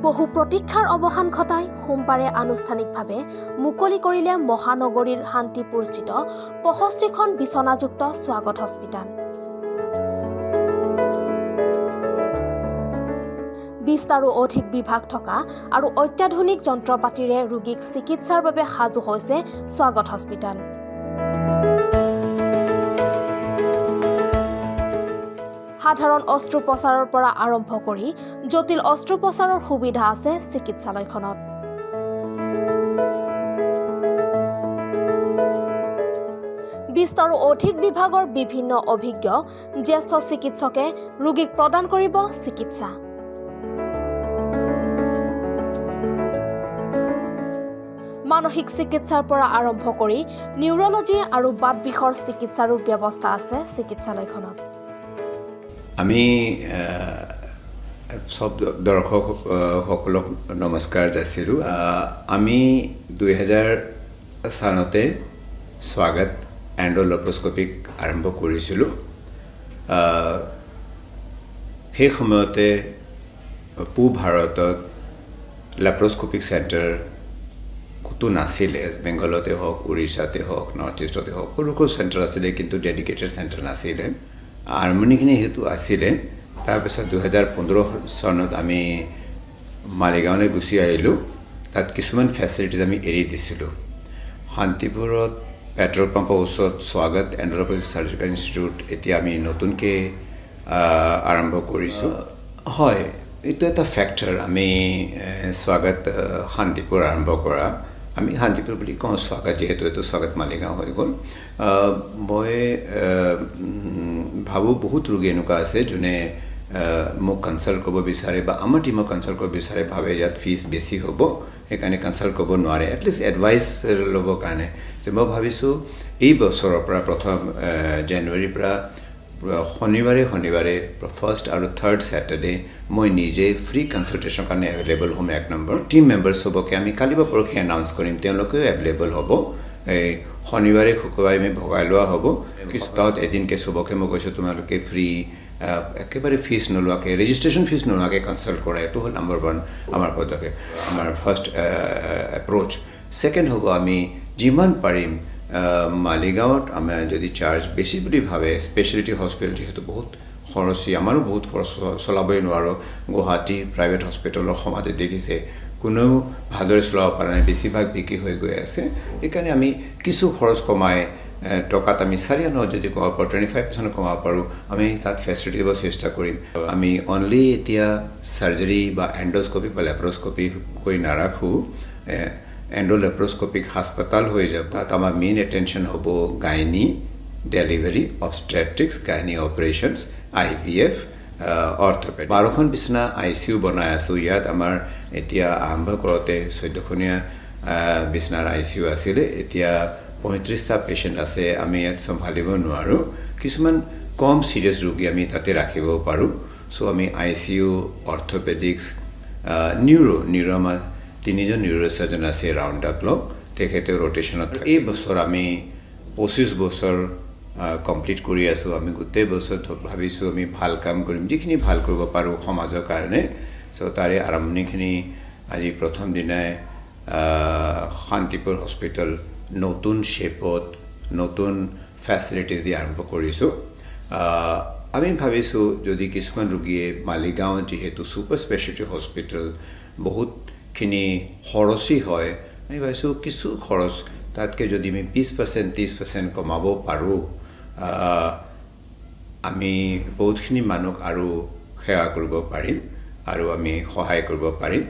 বহু প্ৰতীক্ষাৰ অৱসান ঘটাই সোমবাৰে আনুষ্ঠানিকভাৱে মুকলি কৰিলে মহানগৰীৰ শান্তিপুৰস্থিত ৬৫খন বিচনাযুক্ত স্বাগত হস্পিটেল। ২০টাৰো অধিক বিভাগ থকা আৰু অত্যাধুনিক যন্ত্ৰপাতিৰে ৰোগীক চিকিৎসাৰ বাবে সাজু হৈছে স্বাগত হস্পিটেল। সাধাৰণ অস্ত্ৰোপচাৰৰ পৰা আৰম্ভ কৰি জটিল অস্ত্ৰোপচাৰৰ সুবিধা আছে চিকিৎসালয়খনত। বিশটাৰো অধিক বিভাগৰ বিভিন্ন অভিজ্ঞ জ্যেষ্ঠ চিকিৎসকে ৰোগীক প্ৰদান কৰিব চিকিৎসা। মানসিক চিকিৎসাৰ পৰা আৰম্ভ কৰি নিউৰলজি আৰু বাত বিষৰ চিকিৎসাৰো ব্যৱস্থা আছে চিকিৎসালয়খনত। আমি সব দৰ্শক সকলক নমস্কাৰ যাচিলোঁ। আমি ২০০০ চনতে স্বাগত এণ্ডোলেপ্ৰোস্কোপিক আৰম্ভ কৰিছিলোঁ। সেই সময়তে পূব ভাৰতত লেপ্ৰোস্কোপিক চেণ্টাৰ ক'তো নাছিলে। বেংগলতে হওক, উৰিষ্যাতে হওক, নৰ্থ ইষ্টতে হওক, সৰু সৰু চেণ্টাৰ আছিলে, কিন্তু ডেডিকেটেড চেণ্টাৰ নাছিলে। আৰম্ভণিখিনি সেইটো আছিলে। তাৰপিছত ২০১৫ চনত আমি মালিগাঁৱলৈ গুচি আহিলোঁ। তাত কিছুমান ফেচিলিটিজ আমি এৰি দিছিলোঁ। শান্তিপুৰত পেট্ৰল পাম্পৰ ওচৰত স্বাগত এণ্ডোলেপ্ৰোস্কোপিক চাৰ্জিকেল ইনষ্টিটিউট এতিয়া আমি নতুনকৈ আৰম্ভ কৰিছোঁ। হয়, এইটো এটা ফেক্টৰ। আমি স্বাগত শান্তিপুৰ আৰম্ভ কৰা, আমি শান্তিপুৰ বুলি কওঁ স্বাগত, যিহেতু এইটো স্বাগত মালিগাঁও হৈ গ'ল। মই ভাবোঁ বহুত ৰোগী এনেকুৱা আছে যোনে মোক কনচাল্ট কৰিব বিচাৰে বা আমাৰ টিমক কনচাল্ট কৰিব বিচাৰে, ভাবে ইয়াত ফিজ বেছি হ'ব, সেইকাৰণে কনচাল্ট কৰিব নোৱাৰে, এটলিষ্ট এডভাইচ ল'বৰ কাৰণে। মই ভাবিছোঁ এই বছৰৰ পৰা প্ৰথম জানুৱাৰীৰ পৰা শনিবাৰে ফাৰ্ষ্ট আৰু থাৰ্ড ছেটাৰডে মই নিজে ফ্ৰী কনচাল্টেশ্যনৰ কাৰণে এভেইলেবল হ'ম। ১ নম্বৰ টিম মেম্বাৰ চবকে আমি কালি বা পৰহি এনাউন্স কৰিম, তেওঁলোকেও এভেইলেবল হ'ব। এই শনিবাৰে শুক্ৰবাৰে আমি ভগাই লোৱা হ'ব। তাত এদিনকৈ চবকে মই কৈছোঁ তোমালোকে ফ্ৰী, একেবাৰে ফিজ নোলোৱাকৈ, ৰেজিষ্ট্ৰেশ্যন ফিজ নোলোৱাকৈ কনচাল্ট কৰা। এইটো হ'ল নম্বৰ 1 আমাৰ পদক্ষেপ, আমাৰ ফাৰ্ষ্ট এপ্ৰ'চ। ছেকেণ্ড হ'ব, আমি যিমান পাৰিম মালিগাঁৱত আমাৰ যদি চাৰ্জ বেছি বুলি ভাবে, স্পেচিয়েলিটি হস্পিটেল যিহেতু বহুত খৰচী, আমাৰো বহুত খৰচ চলাবই নোৱাৰোঁ। গুৱাহাটী প্ৰাইভেট হস্পিটেলৰ সমাজে দেখিছে কোনেও ভালদৰে চলাব পৰা নাই, বেছিভাগ বিক্ৰী হৈ গৈ আছে। সেইকাৰণে আমি কিছু খৰচ কমাই টকাত আমি ৪ আনা যদি কমাব পাৰোঁ, 25% কমাব পাৰোঁ, আমি তাত ফেচিলিটি দিব চেষ্টা কৰিম। আমি অনলি এতিয়া চাৰ্জাৰী বা এণ্ডোস্কোপি বা লেপ্ৰোস্কোপি কৰি নাৰাখোঁ, এণ্ডোলেপ্ৰোস্কোপিক হাস্পাতাল হৈ যাব। তাত আমাৰ মেইন এটেনশ্যন হ'ব গাইনী, ডেলিভাৰী, অবষ্ট্ৰেট্ৰিক্স, গাইনী অপাৰেশ্যনছ, IVF, অৰ্থপেড। 12খন বিচনা ICU বনাই আছোঁ। ইয়াত আমাৰ এতিয়া আৰম্ভ কৰোঁতে 14খনীয়া বিচনাৰ ICU আছিলে, এতিয়া 35টা পেচেণ্ট আছে। আমি ইয়াত চম্ভালিব নোৱাৰোঁ। কিছুমান কম চিৰিয়াছ ৰোগী আমি তাতে ৰাখিব পাৰোঁ। চ' আমি ICU, অৰ্থপেডিক্স, নিউৰ' আমাৰ 3জন নিউৰ' চাৰ্জন আছে ৰাউণ্ড দ্য ক্লক, তেখেতে ৰোটেশ্যনত। এই বছৰ আমি 25 বছৰ কমপ্লিট কৰি আছোঁ। আমি গোটেই বছৰ ভাবিছোঁ আমি ভাল কাম কৰিম, যিখিনি ভাল কৰিব পাৰোঁ সমাজৰ কাৰণে। চ' তাৰে আৰম্ভণিখিনি আজি প্ৰথম দিনাই শান্তিপুৰ হস্পিটেল নতুন শ্বেপত, নতুন ফেচিলিটিজ দি আৰম্ভ কৰিছোঁ। আমি ভাবিছোঁ যদি কিছুমান ৰোগীয়ে মালিগাঁও যিহেতু ছুপাৰ স্পেচিয়েলিটি হস্পিটেল বহুতখিনি খৰচী হয়, আমি ভাবিছোঁ কিছু খৰচ তাতকৈ যদি আমি 20% 30% কমাব পাৰোঁ, আমি বহুতখিনি মানুহক আৰু সেৱা কৰিব পাৰিম আৰু আমি সহায় কৰিব পাৰিম।